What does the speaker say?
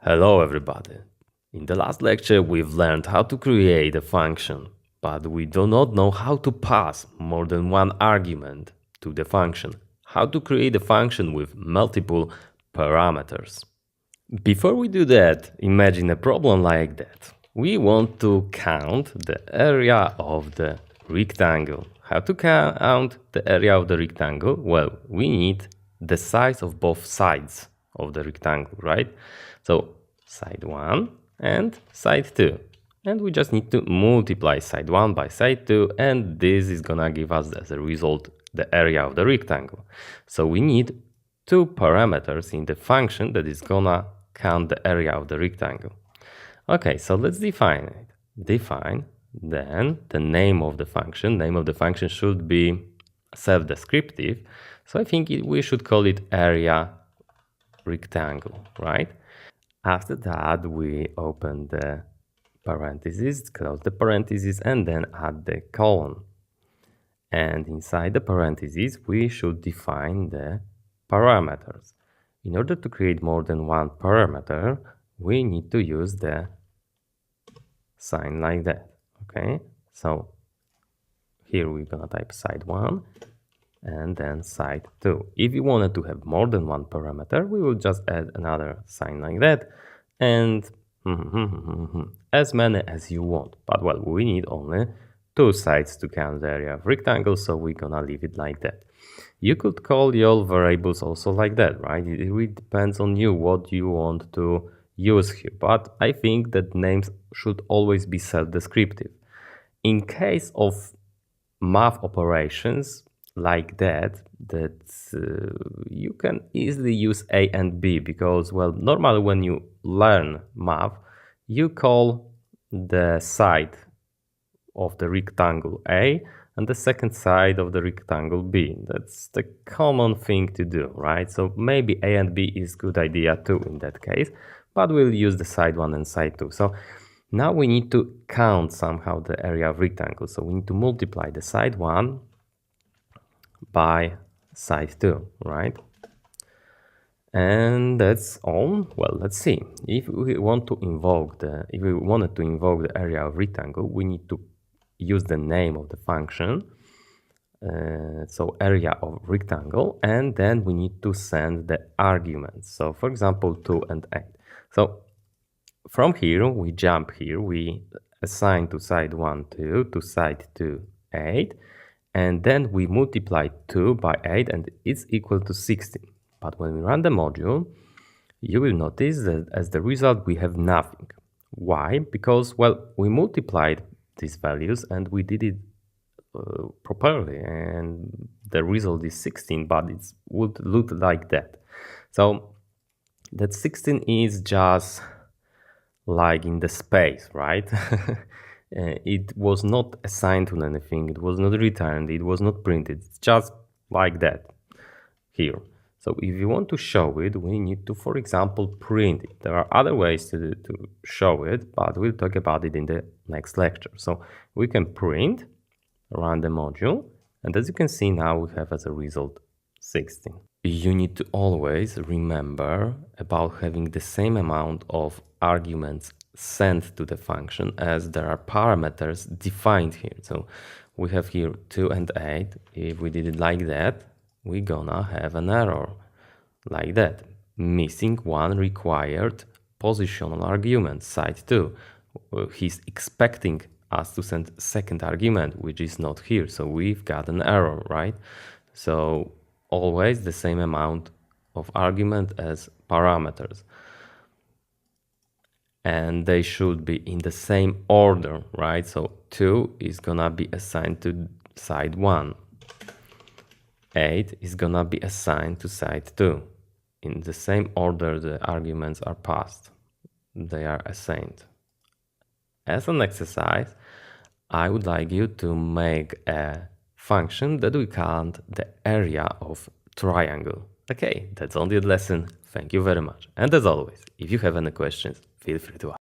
Hello everybody. In the last lecture we've learned how to create a function, but we do not know how to pass more than one argument to the function, how to create a function with multiple parameters. Before we do that, imagine a problem like that. We want to count the area of the rectangle. How to count the area of the rectangle? Well, we need the size of both sides of the rectangle, right? So side 1 and side 2. And we just need to multiply side 1 by side 2, and this is gonna give us as a result the area of the rectangle. So we need two parameters in the function that is gonna count the area of the rectangle. Okay, so let's define it. Define, then the name of the function. Name of the function should be self-descriptive. So I think we should call it area rectangle, right? After that, we open the parentheses, close the parentheses, and then add the colon. And inside the parentheses, we should define the parameters. In order to create more than one parameter, we need to use the sign like that, okay? So here we're gonna type side 1 and then side 2. If you wanted to have more than one parameter, we will just add another sign like that and as many as you want. But well, we need only two sides to count the area of rectangle, so we're gonna leave it like that. You could call your variables also like that, right? It really depends on you what you want to use here, but I think that names should always be self-descriptive. In case of math operations like that you can easily use A and B, because well, normally when you learn math, you call the side of the rectangle A and the second side of the rectangle B. That's the common thing to do, right? So maybe A and B is good idea too in that case, but we'll use the side 1 and side 2. So now we need to count somehow the area of rectangle. So we need to multiply the side 1 by side 2, right? And that's all. Well, let's see. If we wanted to invoke the area of rectangle, we need to use the name of the function. So area of rectangle, and then we need to send the arguments. So for example, 2 and 8. So from here, we jump here, we assign to side 1 2, to side 2 8, and then we multiply 2 by 8 and it's equal to 16. But when we run the module, you will notice that as the result we have nothing. Why? Because, well, we multiplied these values and we did it properly, and the result is 16, but it would look like that. So that 16 is just like in the space, right? It was not assigned to anything, it was not returned, it was not printed, it's just like that here. So if you want to show it, we need to, for example, print it. There are other ways to show it, but we'll talk about it in the next lecture. So we can print, run the module, and as you can see now we have as a result 16. You need to always remember about having the same amount of arguments sent to the function as there are parameters defined here. So we have here 2 and 8. If we did it like that, we're gonna have an error like that, missing one required positional argument, side 2. He's expecting us to send second argument, which is not here, so we've got an error, right? So always the same amount of argument as parameters, and they should be in the same order, right? So 2 is gonna be assigned to side 1, 8 is gonna be assigned to side 2. In the same order the arguments are passed, they are assigned. As an exercise, I would like you to make a function that will count the area of triangle. Okay, that's all the lesson. Thank you very much. And as always, if you have any questions, feel free to ask.